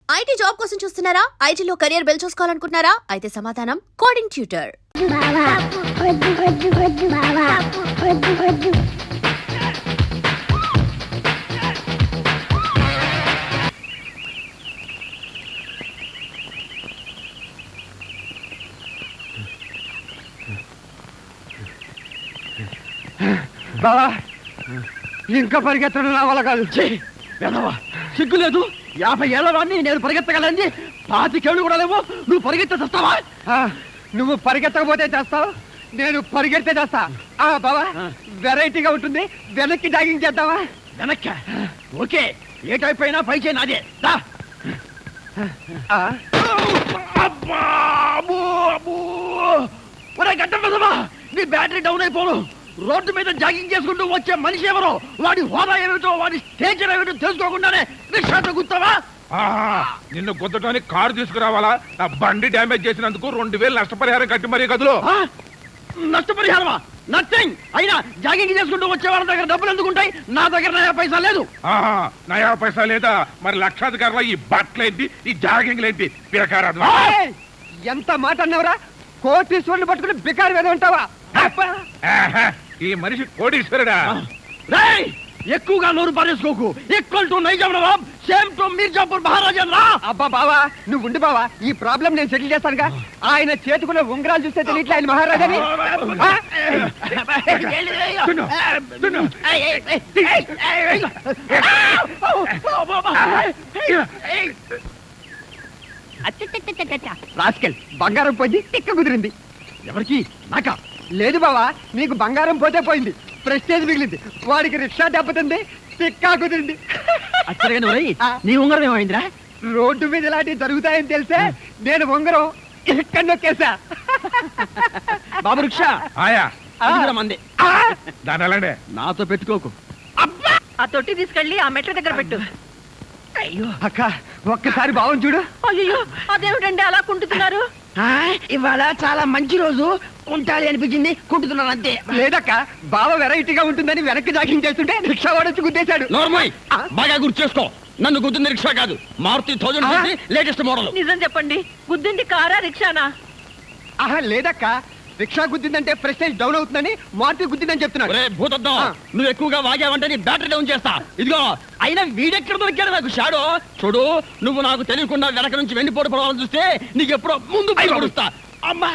IT job కోసం చూస్తున్నారా? ఐటీలో కెరియర్ బిల్డ్ చూసుకోవాలనుకుంటున్నారా? అయితే సమాధానం కోడింగ్ ట్యూటర్. బావా ఇంకా పరిగెత్తడం నా వల్ల కాదు. సిగ్గు లేదు. 50 ఏళ్ళ వాడిని నేను పరిగెత్తగలని 25 ఏళ్ళు కూడా లేవు. నువ్వు పరిగెత్తే చేస్తావా? నువ్వు పరిగెత్తకపోతే చేస్తావు, నేను పరిగెడితే చేస్తా. బావా వెరైటీగా ఉంటుంది, వెనక్కి డాగింగ్ చేద్దావా? వెనక్కి ఓకే. ఏ టైప్ అయినా పై చేయి నాదే. గడ్డ నీ బ్యాటరీ డౌన్ అయిపోను. రోడ్డు మీద జాగింగ్ చేసుకుంటూ వచ్చే మనిషి ఎవరో, వాడి హోదా ఏమిటో, వాడి స్టేచర్ ఏమిటో తెలుసుకోకుండానే రిక్షాతో గుర్తావా? నిన్ను గుద్దటానికి కారు తీసుకురావాలా? నా బండి డ్యామేజ్ చేసినందుకు 2000 నష్టపరిహారం కట్టి మరీ గదులు. నష్టపరిహారమా? నథింగ్. అయినా జాగింగ్ చేసుకుంటూ వచ్చే వాళ్ళ దగ్గర డబ్బులు ఎందుకుంటాయి? నా దగ్గర నయా పైసా లేదు. నయా పైసా లేదా? మరి లక్షాధికారుల ఈ బట్టలేంటి, ఈ జాగింగ్ ఏంటి? పిరకారాదు. ఎంత మాట అన్నవరా? కోటీశ్వరుని పట్టుకుని బికారు వేద ఉంటావా? ఈ మనిషి కోటీశ్వరుడా? ఎక్కువగా నోరు పారేసుకోకు. Equal to Nizam nawab, same to Mirzapur maharaja. అబ్బా బావా నువ్వు ఉండి బావా, ఈ ప్రాబ్లం నేను సెటిల్ చేస్తానుగా. ఆయన చేతుకున్న ఉంగరాలు చూస్తే తెలియట్లే ఆయన మహారాజాని. రాస్కెల్ బంగారం పోయింది, తిక్క కుదిరింది. ఎవరికి? నాకా? లేదు బావా, నీకు బంగారం పోతే పోయింది, ప్రెస్టేజ్ మిగిలింది. వాడికి రిక్షా దెబ్బతింది, తిక్కా కుదిరింది. నీ ఉంగరం ఏమైందిరా? రోడ్డు మీద ఇలాంటివి జరుగుతాయని తెలిసే నేను ఉంగరం ఎక్కడ నొక్కేసా. బాబు రిక్షా ఆయా మంది దాని అలానే నాతో పెట్టుకోకు. ఆ తొట్టి తీసుకెళ్ళి ఆ మెట్ల దగ్గర పెట్టు. అయ్యో అక్క ఒక్కసారి బావం చూడు. అయ్యో అదేమిటండి అలా కుంటున్నారు? ఇవాళ చాలా మంచి రోజు, కుంటాలి అనిపించింది, కుంటున్నాను అంతే. లేదక్క బావ వెరైటీగా ఉంటుందని వెనక్కి జాగింగ్ చేస్తుంటే రిక్షా వాడొచ్చి గుద్దేశాడు. బాగా గుర్తు చేసుకో, నన్ను గుద్దింది రిక్షా కాదు, మారుతి 1000 లేటెస్ట్ మోడల్. నిజం చెప్పండి, గుద్దింది కారా రిక్షానా? లేదక్క రిక్షా గుద్దిందంటే ప్రెస్టేజ్ డౌన్ అవుతుందని మారుతి గుద్దిందని చెప్తున్నాడు. భూతద్దం నువ్వు ఎక్కువగా వాగావంటే నీ బ్యాటరీ డౌన్ చేస్తా. ఇదిగో అయినా వీడెక్కడ దొరికాడు నాకు షాడో. చూడు, నువ్వు నాకు తెలియకుండా వెనక నుంచి వెండిపోటు పడవాలని చూస్తే నీకు ఎప్పుడో ముందు పడుస్తా. అమ్మా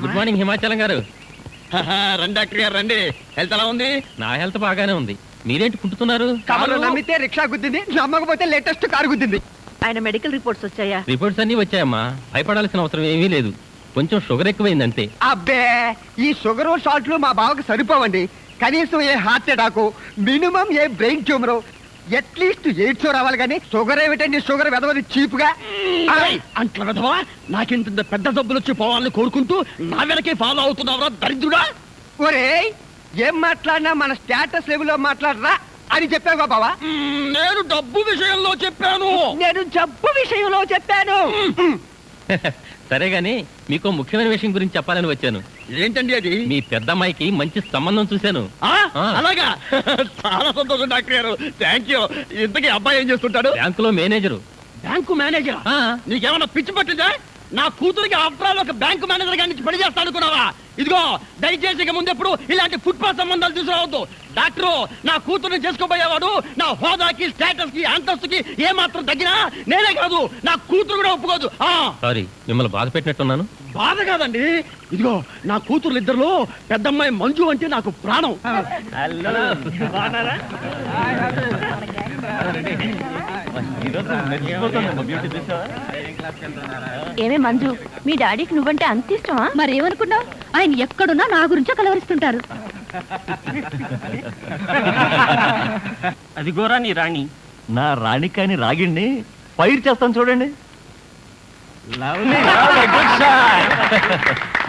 గుడ్ మార్నింగ్ హిమాచలం గారు. రండి డాక్టర్ గారు రండి. హెల్త్ ఎలా ఉంది? నా హెల్త్ బాగానే ఉంది. మీరేంటి కుంటున్నారు? కారు నమ్మితే రిక్షా గుద్దింది, నమ్మకపోతే లేటెస్ట్ కారు గుద్దింది. ఆయన మెడికల్ రిపోర్ట్స్ వచ్చాయా? రిపోర్ట్స్ అన్ని వచ్చాయమ్మా, భయపడాల్సిన అవసరం ఏమీ లేదు. కొంచెం షుగర్ ఎక్కువైందంతే. అబ్బే ఈ షుగర్ సాల్ట్లు మా బావకు సరిపోవండి. కనీసం ఏ హార్ట్ అటాక్, మినిమం ఏ బ్రెయిన్ ట్యూమర్, అట్లీస్ట్ ఎయిడ్స్ రావాలి. కానీ షుగర్ ఏమిటండి? షుగర్ వెదవది చీపుగా. అంట్ల వెదవా, నాకింత పెద్ద జబ్బులు వచ్చి పోవాలని కోరుకుంటూ నా వెనకే ఫాలో అవుతున్నావురా దరిద్రుడా. ఒరే ఏం మాట్లాడినా మన స్టేటస్ లెవెల్లో మాట్లాడరా అని చెప్పావుగా బావా. నేను డబ్బు విషయంలో చెప్పాను. నేను జబ్బు విషయంలో చెప్పాను. సరే గాని మీకు ముఖ్యమైన విషయం గురించి చెప్పాలని వచ్చాను. ఏంటండి అది? మీ పెద్దమ్మాయికి మంచి సంబంధం చూశాను. అలాగా? చాలా సంతోషం డాక్టర్ గారు, థ్యాంక్ యూ. ఇంతకీ అబ్బాయి ఏం చేస్తుంటాడు? బ్యాంకులో మేనేజరు. Bank manager? నీకేమన్నా పిచ్చి పట్టిందా? నా కూతురికి ఆఫ్టర్ ఒక బ్యాంకు మేనేజర్ గారి నుంచి పని చేస్తా అనుకున్నావా? ఇదిగో దయచేసి ఇక ముందెప్పుడు ఇలాంటి ఫుట్పాత్ సంబంధాలు తీసుకురావద్దు. డాక్టరు నా కూతురుని చేసుకోబోయేవాడు నా హోదాకి, స్టేటస్ కి, అంతస్తుకి ఏ మాత్రం తగ్గినా నేనే కాదు నా కూతురు కూడా ఒప్పుకోదు. సారీ, మిమ్మల్ని బాధ పెట్టినట్టున్నాను. బాధ కాదండి, ఇదిగో నా కూతురు ఇద్దరులో పెద్దమ్మాయి మంజు అంటే నాకు ప్రాణం. ఏమే మంజు, మీ డాడీకి నువ్వంటే అంత ఇష్టమా? మరేమనుకున్నావు? ఆయన ఎక్కడున్నా నా గురించో కలవరిస్తుంటారు. అదిగోరా నీ రాణి. నా రాణి కాని రాగిణ్ణి ఫైర్ చేస్తాను చూడండి.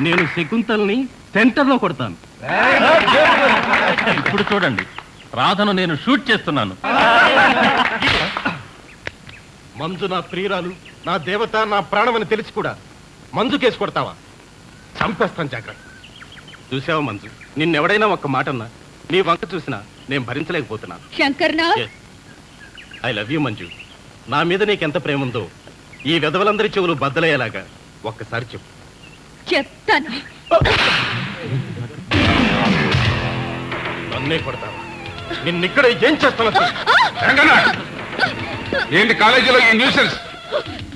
నేను శకుంతల్ని సెంటర్ లో కొడతాను. ఇప్పుడు చూడండి, రాధను నేను షూట్ చేస్తున్నాను. మంజు నా ప్రియురాలు, నా దేవత, నా ప్రాణమని తెలిసి కూడా మంజు కేసు కొడతావా? చంపేస్తాను, జాగ్రత్త. చూసావా మంజు, నిన్నెవడైనా ఒక్క మాటన్నా నీ వంక చూసినా నేను భరించలేకపోతున్నాను. శంకర్నా, ఐ లవ్ యూ మంజు. నా మీద నీకెంత ప్రేమ ఉందో ఈ విధవలందరి చెవులు బద్దలయ్యేలాగా ఒక్కసారి చెప్పు. చెప్తాను. నన్నే కొడతావా? నిన్నిక్కడ ఏం చేస్తాను? ఏంటి కాలేజీలో ఈ న్యూసెన్స్?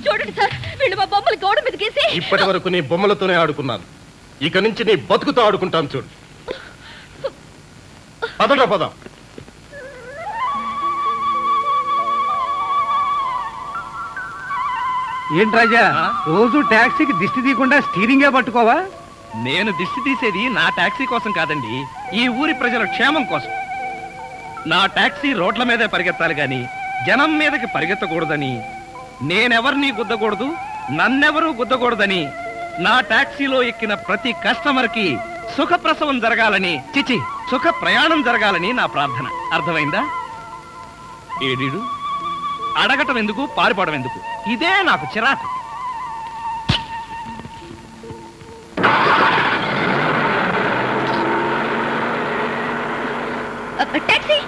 చూడండి సార్, వీళ్ళు మా బొమ్మలు గోడ మీద గీసి. ఇప్పటి వరకు నీ బొమ్మలతోనే ఆడుకున్నాను, ఇక నుంచి నీ బతుకుతో ఆడుకుంటాను చూడు. పదరా పద. ఏంటి రాజా, రోజు టాక్సీకి దిష్టి తీయకుండా స్టీరింగే పట్టుకోవా? నేను దిష్టి తీసేది నా టాక్సీ కోసం కాదండి, ఈ ఊరి ప్రజల క్షేమం కోసం. నా టాక్సీ రోడ్ల మీదే పరిగెత్తాలి గాని జనం మీదకి పరిగెత్తకూడదని, నేనెవరిని గుద్దకూడదు, నన్నెవరూ గుద్దకూడదని, నా టాక్సీలో ఎక్కిన ప్రతి కస్టమర్ కి సుఖప్రసవం జరగాలని, చిచి సుఖ ప్రయాణం జరగాలని నా ప్రార్థన. అర్థమైందా? ఏడీడు అడగటం ఎందుకు, పారిపోవడం ఎందుకు? ఇదే నాకు చిరాకు. టాక్సీ.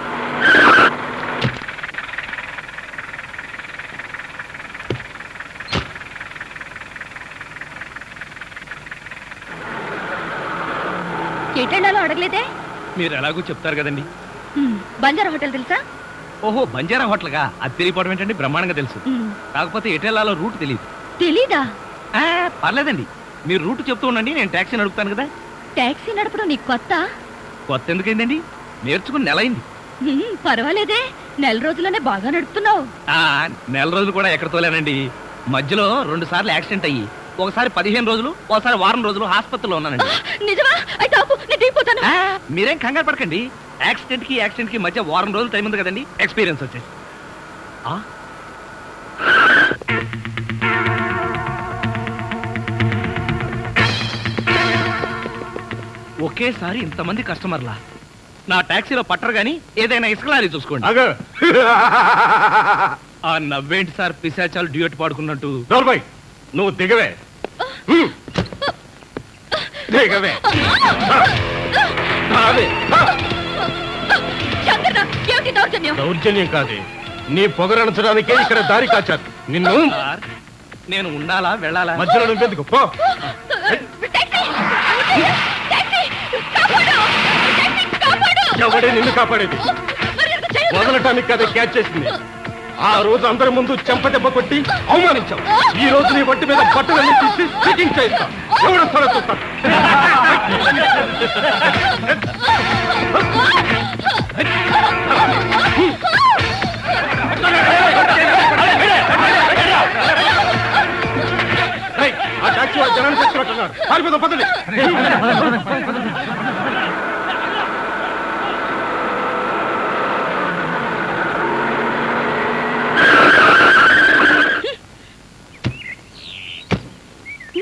ఎటెండాలో అడగలేదే? మీరు ఎలాగో చెప్తారు కదండి. బంజారా హోటల్ తెలుసా? ఓహో, బంజారా హోటల్గా? అది తెలియపోవడం ఏంటండి, బ్రహ్మాండంగా తెలుసు. కాకపోతే ఎటెల్లాలో రూట్ తెలియదు. తెలీదా? పర్లేదండి, మీరు రూట్ చెప్తూ ఉండండి, నేను టాక్సీ నడుపుతాను కదా. టాక్సీ నడపడం నీకు కొత్త? కొత్త ఎందుకైందండి, నేర్చుకుని నెల అయింది. పర్వాలేదే, నెల రోజుల్లోనే బాగా నడుపుతున్నావు. నెల రోజులు కూడా ఎక్కడ తోలేనండి, మధ్యలో 2 సార్లు యాక్సిడెంట్ అయ్యి, ఒకసారి 15 రోజులు, ఒకసారి వారం రోజులు హాస్పిటల్లో ఉన్నానండి. నిజమా? అయితే ఆపు, నేను దిగిపోతాను. మీరేం కంగారు పడకండి, యాక్సిడెంట్ కి మధ్య వారం రోజులు టైం ఉంది కదండి, ఎక్స్పీరియన్స్ వచ్చేసి. ఒకేసారి ఇంతమంది కస్టమర్లా నా టాక్సీలో పట్టరు గాని ఏదైనా ఇసుక లారీ చూసుకోండి. ఆ నవ్వేంటి సార్, పిశాచాలు డ్యూట్ పాడుకున్నట్టు. నువ్వు దిగవే, దిగవే. దౌర్జన్యం కాదే, నీ పొగరణించడానికే ఇక్కడ దారి కాచారు నిన్ను. నేను ఉండాలా వెళ్ళాలా? మధ్యలో నువ్వెందుకు పో. ఎవడే నిన్ను కాపాడేది? వదలటానికి కదా క్యాచ్ చేసింది. ఆ రోజు అందరి ముందు చెంపదెబ్బ కొట్టి అవమానించావు. ఈ రోజు నీ ఒంటి మీద బట్టలన్నీ తీసి చెకింగ్ చేస్తాం. ఎవడు త్వర చూస్తాం. ఆ టాక్సీ వాళ్ళు జనాన్ని తెచ్చినట్టున్నారు. పారిపోతాం, పదండి.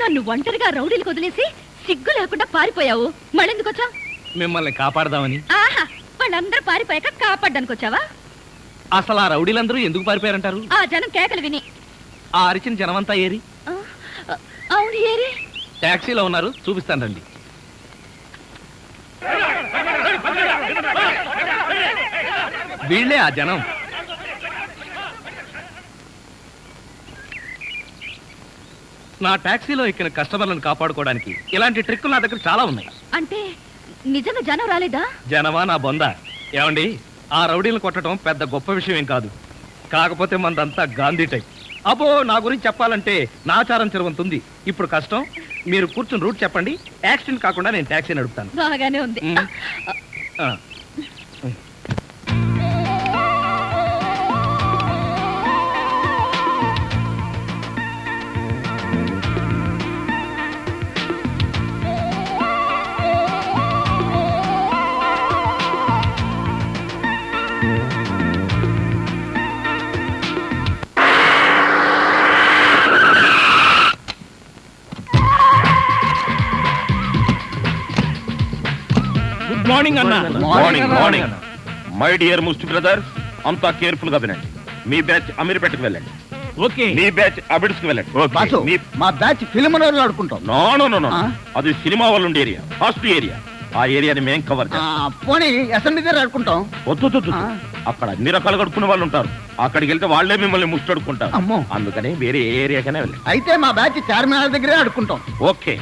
నన్ను ఒంటరిగా రౌడీలకు వదిలేసి సిగ్గు లేకుండా పారిపోయావు. మళ్ళెందుకు వచ్చావు? మిమ్మల్ని కాపాడదామని. ఆహా, వాళ్ళందరూ పారిపోయాక కాపాడడానికి వచ్చావా? అసలు ఆ రౌడీలందరూ ఎందుకు పారిపోయారంటారు? ఆ జనం కేకలు విని. ఆ అరిచిన జనమంతా ఏరి? అవును, ఏరి. టాక్సీలో ఉన్నారు, చూపిస్తాను రండి. వీళ్ళే ఆ జనం. నా టాక్సీలో ఎక్కిన కస్టమర్లను కాపాడుకోవడానికి ఇలాంటి ట్రిక్కులు నా దగ్గర చాలా ఉన్నాయి. అంటే నిజంగా జనం రాలేదా? జనమా నా బొంద. ఏమండి, ఆ రౌడీలను కొట్టడం పెద్ద గొప్ప విషయం ఏం కాదు. కాకపోతే మనదంతా గాంధీ టైప్. అబ్బో, నా గురించి చెప్పాలంటే నాచారం చిరవంతుంది. ఇప్పుడు కష్టం, మీరు కూర్చుని రూట్ చెప్పండి. యాక్సిడెంట్ కాకుండా నేను టాక్సీ నడుపుతాను. బాగానే ఉంది. మార్నింగ్ అన్న. మార్నింగ్. మై డియర్ ముస్టి బ్రదర్స్, అంతా కేర్ఫుల్ గా వినండి. మీ బ్యాచ్ అమీర్పేటకు వెళ్ళండి. ఓకే. మీ బ్యాచ్ అబిడ్స్ కి వెళ్ళండి. మా బ్యాచ్ ఫిల్మ్ ఆడుకుంటాం. నో, అది సినిమా వాళ్ళు ఉండే ఏరియా, ఫస్ట్ ఏరియా. ఆ ఏరియాని మేం కవర్ చేస్తాం. పోనీ అసెంబ్లీ దగ్గర ఆడుకుంటాం. వద్దు, అక్కడ అన్ని రకాలు కడుక్కునే వాళ్ళు ఉంటారు. అక్కడికి వెళ్తే వాళ్ళే మిమ్మల్ని ముష్టడుకుంటారు. అమ్మో. అందుకని వేరే ఏరియాకనే వెళ్ళి. అయితే మా బ్యాచ్ చార్మినార్ దగ్గరే అడుక్కుంటాం. ఓకే,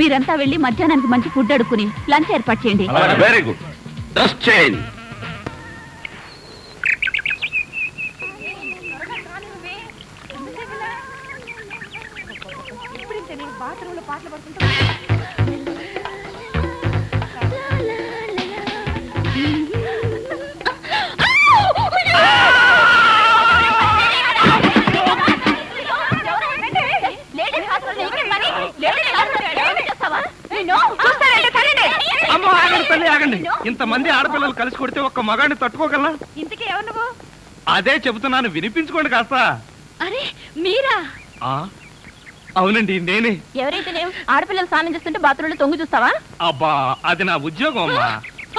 మీరంతా వెళ్ళి మధ్యాహ్నానికి మంచి ఫుడ్ అడుక్కుని లంచ్ ఏర్పాటు చేయండి. Very good. Dress change. అమ్మో, ఆగండి తల్లి, ఆగండి. ఇంతమంది ఆడపిల్లలు కలిసి కొడితే ఒక్క మగాడిని తట్టుకోగలనా? ఇంతకీ ఎవరు నువ్వు? అదే చెబుతున్నాను, వినిపించుకోండి కాస్త. అరే మీరా? అవునండి, నేనే. ఎవరైతే ఆడపిల్లలు స్నానం చేస్తుంటే బాత్రూంలో తొంగి చూస్తావా? అబ్బా, అది నా ఉద్యోగం అమ్మా.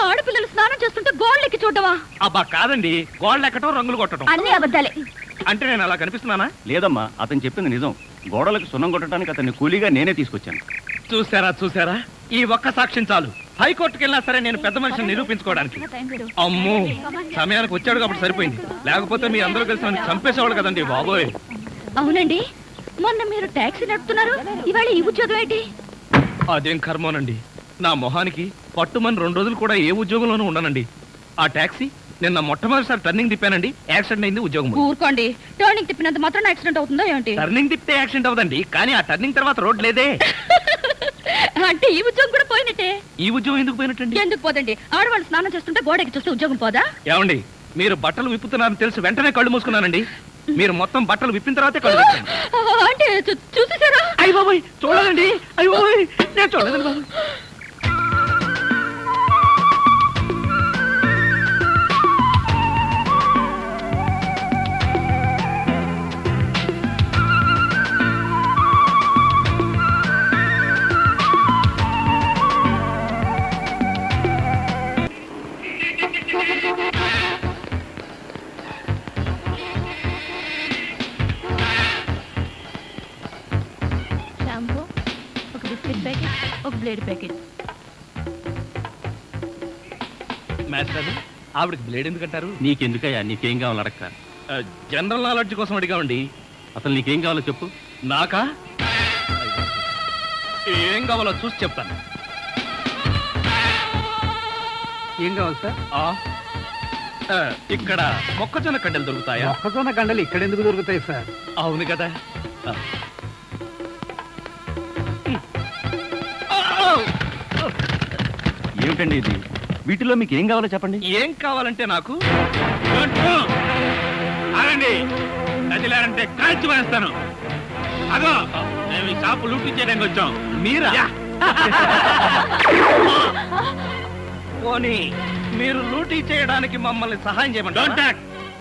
ఆడపిల్లలు స్నానం చేస్తుంటే గోళ్ళెక్కి చూడవా? అబ్బా కాదండి, గోళ్ళు ఎక్కటం, రంగులు కొట్టడం. అన్ని అబద్ధాలే. అంటే నేను అలా కనిపిస్తున్నానా? లేదమ్మా, అతను చెప్పింది నిజం. గోడలకు సున్నం కొట్టడానికి అతన్ని కూలీగా నేనే తీసుకొచ్చాను. చూసారా, ఈ ఒక్క సాక్ష్యం చాలు. హైకోర్టుకి వెళ్ళినా సరే నేను పెద్ద మనిషిని నిరూపించుకోవడానికి. అమ్మో, సమయానికి వచ్చాడు కాబట్టి సరిపోయింది. లేకపోతే మీ అందరూ కలిసి నన్ను చంపేసేవాడు కదండి బాబోయ్. అవునండి, మొన్న మీరు టాక్సీ నడుపుతున్నారు, ఇవాళ ఈ ఉద్యోగం ఏంటి? అదేం కర్మోనండి, నా మొహానికి పట్టుమని 2 రోజులు కూడా ఏ ఉద్యోగంలోనూ ఉండనండి. ఆ టాక్సీ నిన్న మొట్టమొదటిసారి టర్నింగ్ తిప్పానండి, యాక్సిడెంట్ అయింది, ఉద్యోగం. ఊరుకోండి, టర్నింగ్ తిప్పినంత మాత్రం యాక్సిడెంట్ అవుతుందో ఏంటి? టర్నింగ్ తిప్పితే యాక్సిడెంట్ అవదండి, కానీ ఆ టర్నింగ్ తర్వాత రోడ్ లేదే. అంటే ఈ ఉద్యోగం కూడా పోయినట్టే. ఈ ఉద్యోగం ఎందుకు పోయినట్టండి? ఎందుకు పోదండి, ఆడవాళ్ళు స్నానం చేస్తుంటే గోడకి చూస్తే ఉద్యోగం పోదా? ఏమండి, మీరు బట్టలు విప్పుతున్నారని తెలిసి వెంటనే కళ్ళు మూసుకున్నానండి. మీరు మొత్తం బట్టలు విప్పిన తర్వాతే కళ్ళు తెరిచాను. అంటే చూసేసారా? అయ్య బాబోయ్, చూడదండి. అయ్య బాబోయ్, నేను చూడదండి బాబు. షాంపూ, ఒక బిస్కెట్ ప్యాకెట్, ఒక బ్లేడ్ ప్యాకెట్. మాస్టర్, ఆవిడకి బ్లేడ్ ఎందుకంటారు? నీకెందుకయ్యా, నీకేం కావాలి అడక్క. జనరల్ నాలెడ్జ్ కోసం అడిగామండి. అసలు నీకేం కావాలో చెప్పు. నాకా? ఏం కావాలో చూసి చెప్తాను. ఏం కావాలి సార్? ఇక్కడ మొక్కజొన్న కండలు దొరుకుతాయా? మొక్కజొన్న గండలు ఇక్కడ ఎందుకు దొరుకుతాయి సార్? అవును కదా. ఏమిటండి ఇది? వీటిలో మీకు ఏం కావాలో చెప్పండి. ఏం కావాలంటే నాకు ఆగండి, నదిలారంటే కాల్చి వేస్తాను. అదో మేము ఈ షాపు లూటీ చేయడానికి వచ్చాం. మీరా? పోనీ మీరు లూటీ చేయడానికి మమ్మల్ని సహాయం చేయమంటారా?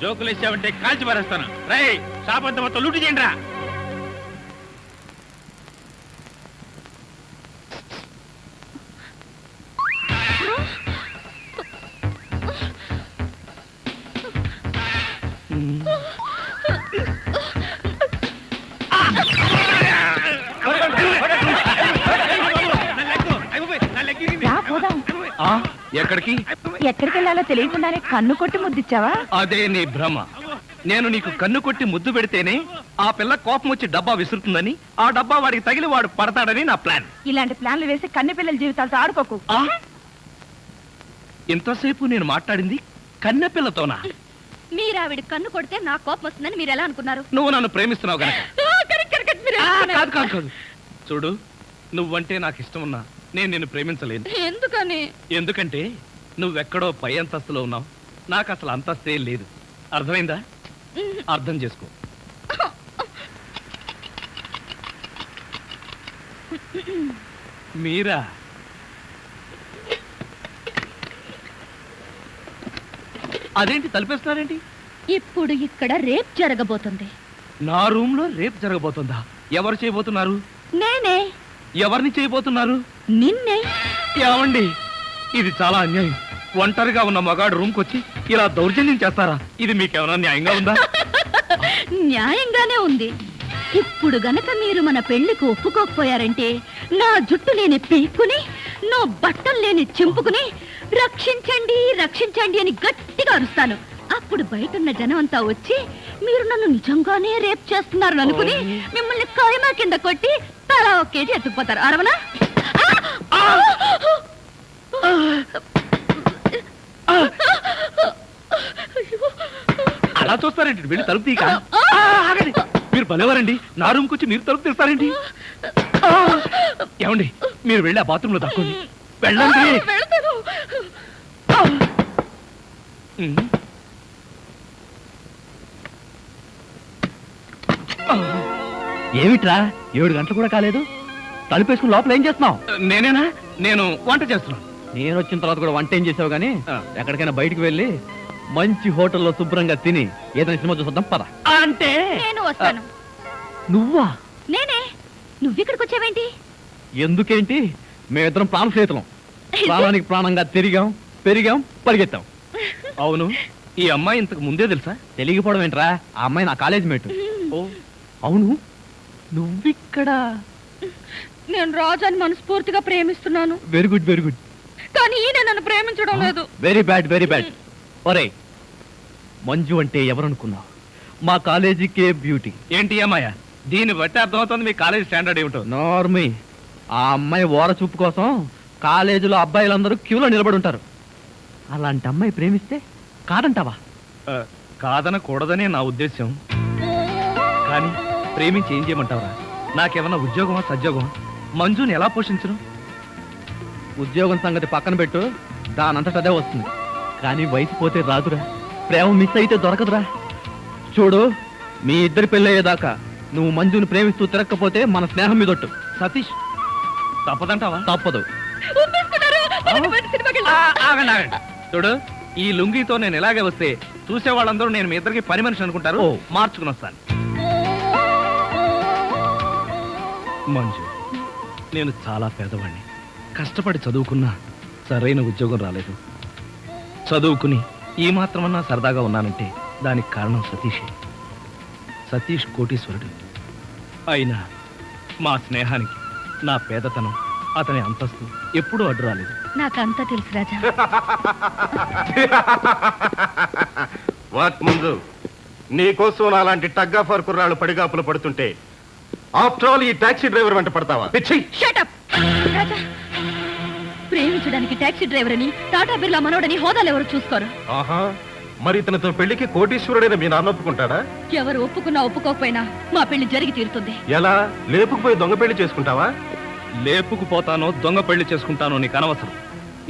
జోకులు ఇచ్చామంటే కాల్చి పారేస్తాను. రై, షాప్ అంతా మొత్తం లూటీ చేయండి రా. ఎక్కడికి? ఎక్కడికి వెళ్ళాలో తెలియకుండానే కన్ను కొట్టి ముద్దిచ్చావా? అదే నీ భ్రమ. నేను నీకు కన్ను కొట్టి ముద్దు పెడితేనే ఆ పిల్ల కోపం వచ్చి డబ్బా విసురుతుందని, ఆ డబ్బా వాడికి తగిలి వాడు పడతాడని నా ప్లాన్. ఇలాంటి ప్లాన్లు వేసి కన్నె పిల్లల జీవితాలతో ఆడుకోకు. ఇంతసేపు నేను మాట్లాడింది కన్నె పిల్లతోనా? మీరు ఆవిడ కన్ను కొడితే నా కోపం వస్తుందని మీరు ఎలా అనుకున్నారు? నువ్వు నన్ను ప్రేమిస్తున్నావు గనక. కాదు కాదు కాదు, చూడు, నువ్వంటే నాకు ఇష్టం ఉన్నా నేను నిన్ను ప్రేమించలేను. ఎందుకని? ఎందుకంటే నువ్వెక్కడో పై అంతస్తులో ఉన్నావు, నాకు అసలు అంతస్తే లేదు. అర్థమైందా? అర్థం చేసుకో. మీరా? అదేంటి తలిపేస్తున్నారేంటి? ఇప్పుడు ఇక్కడ రేప్ జరగబోతుంది. నా రూమ్ లో రేప్ జరగబోతుందా? ఎవరు చేయబోతున్నారు? నేనే. ఎవరిని చేయబోతున్నారు? నిన్నే. ఏమండి, ఇది చాలా అన్యాయం. ఒంటరిగా ఉన్న మగాడు రూమ్కి వచ్చి ఇలా దౌర్జన్యం చేస్తారా? ఇది మీకేమైనా న్యాయంగా ఉందా? న్యాయంగానే ఉంది. ఇప్పుడు గనక మీరు మన పెళ్లికి ఒప్పుకోకపోయారంటే నా జుట్టు లేని పీక్కుని, నా బట్టలు లేని చింపుకుని రక్షించండి రక్షించండి అని గట్టిగా అరుస్తాను. అప్పుడు బయట ఉన్న జనం అంతా వచ్చి మీరు నన్ను నిజంగానే రేప్ చేస్తున్నారు అనుకుని మిమ్మల్ని కైమా కింద కొట్టి తలా ఒక కేజీ ఎత్తుకుపోతారు. అరవనా? అలా చూస్తారేంటి? వెళ్ళి తలుపు తీక. మీరు భలేవారండి, నా రూమ్కి వచ్చి మీరు తలుపు తీస్తారేంటి? ఏమండి, మీరు వెళ్ళి ఆ బాత్రూంలో దక్కండి. వెళ్ళండి. ఏమిట్రా 7 గంటలు కూడా కాలేదు, తలుపేసుకుని లోపల ఏం చేస్తున్నావు? నేనేనా? నేను వంట చేస్తున్నాను. నేను వచ్చిన తర్వాత కూడా వంట ఏం చేసావు గానీ ఎక్కడికైనా బయటికి వెళ్ళి మంచి హోటల్లో శుభ్రంగా తిని ఏదైనా సినిమా చూసొద్దాం పద. అంటే నేను వస్తాను. నువ్వా? నేనే. నువ్విక్కడికి వచ్చావేంటి? ఎందుకేంటి, మేమిద్దరం ప్రాణ స్నేహితులం. ప్రాణానికి ప్రాణంగా తిరిగాం, పెరిగాం, పరిగెత్తాం. అవును, ఈ అమ్మాయి ఇంతకు ముందే తెలుసా? తెలియకపోవడం ఏంట్రా, ఆ అమ్మాయి నా కాలేజ్ మేట్. అవును, నువ్విక్కడ? నేను రాజాని మనస్ఫూర్తిగా ప్రేమిస్తున్నాను. Very good, very good. కానీ ఈయన నన్ను ప్రేమించడం లేదు. Very bad, very bad. ఒరే, మంజు అంటే ఎవరనుకున్నావు? మా కాలేజీకే బ్యూటీ. ఏంటి అమ్మాయ? దీన్ని బట్టి అర్థమవుతుంది మీ కాలేజ్ స్టాండర్డ్ ఏమిటో. నార్మీ, ఆ అమ్మాయి ఓర చూపు కోసం కాలేజీలో అబ్బాయిలందరూ క్యూలో నిలబడి ఉంటారు. అలాంటి అమ్మాయి ప్రేమిస్తే కాదంటావా? కాదనకూడదనే నా ఉద్దేశం. కానీ ప్రేమించి ఏం చేయమంటావరా? నాకేమన్నా ఉద్యోగమా సద్యోగమా? మంజుని ఎలా పోషించను? ఉద్యోగం సంగతి పక్కన పెట్టు, దానంతట అదే వస్తుంది. కానీ వయసు పోతే రాదురా, ప్రేమ మిస్ అయితే దొరకదురా. చూడు, మీ ఇద్దరి పెళ్ళయ్యేదాకా నువ్వు మంజుని ప్రేమిస్తూ తిరగకపోతే మన స్నేహం మీదొట్టు. సతీష్, తప్పదంటావా? తప్పదు. ఆగండి, ఆగండి. చూడు, ఈ లుంగితో నేను ఇలాగే వస్తే చూసే వాళ్ళందరూ నేను మీ ఇద్దరికి పని మనిషి అనుకుంటారు. మార్చుకుని వస్తాను. మంజు, నేను చాలా పేదవాడిని. కష్టపడి చదువుకున్నా సరైన ఉద్యోగం రాలేదు. చదువుకుని ఈ మాత్రమన్నా సరదాగా ఉన్నానంటే దానికి కారణం సతీషే. సతీష్ కోటీశ్వరుడు. అయినా మా స్నేహానికి నా పేదతనం, అతని అంతస్తు ఎప్పుడూ అడ్డు రాలేదు. నాకంతా తెలుసు రాజా. వాట్ ముందు నీకోసం అలాంటి టగ్గాఫర్ కుర్రాళ్ళు పడిగాపులు పడుతుంటే ఆఫ్టర్ ఆల్ ఈ టాక్సీ డ్రైవర్ వెంట పడతావా? Shut up! రాజా, ప్రేమించడానికి టాక్సీ డ్రైవర్ అని, టాటా బిర్లా మనోడని హోదాలు ఎవరు చూసుకోరు. ఆహా, మరి ఇతనితో పెళ్లికి కోటీశ్వరుడైన మీ నాన్న ఒప్పుకుంటాడా? ఎవరు ఒప్పుకున్నా ఒప్పుకోకపోయినా మా పెళ్లి జరిగి తీరుతుంది. ఎలా? లేపుకుపోయి దొంగ పెళ్లి చేసుకుంటావా? లేపుకుపోతానో దొంగ పెళ్లి చేసుకుంటానో నీకు అనవసరం.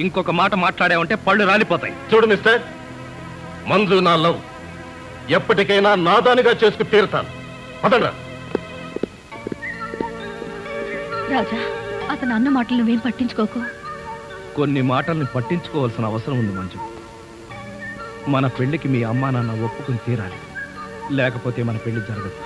ఇంకొక మాట మాట్లాడావంటే పళ్ళు రాలిపోతాయి. చూడు మిస్టర్, మంజు నా లవ్, ఎప్పటికైనా నాదానిగా చేసుకు తీరుతాను. పదండ్రా. రాజా, అతను అన్న మాటలు నువ్వేం పట్టించుకోకు. కొన్ని మాటల్ని పట్టించుకోవాల్సిన అవసరం ఉంది మంజు. మన పెళ్లికి మీ అమ్మా నాన్న ఒప్పుకుని తీరాలి, లేకపోతే మన పెళ్లి జరగదు.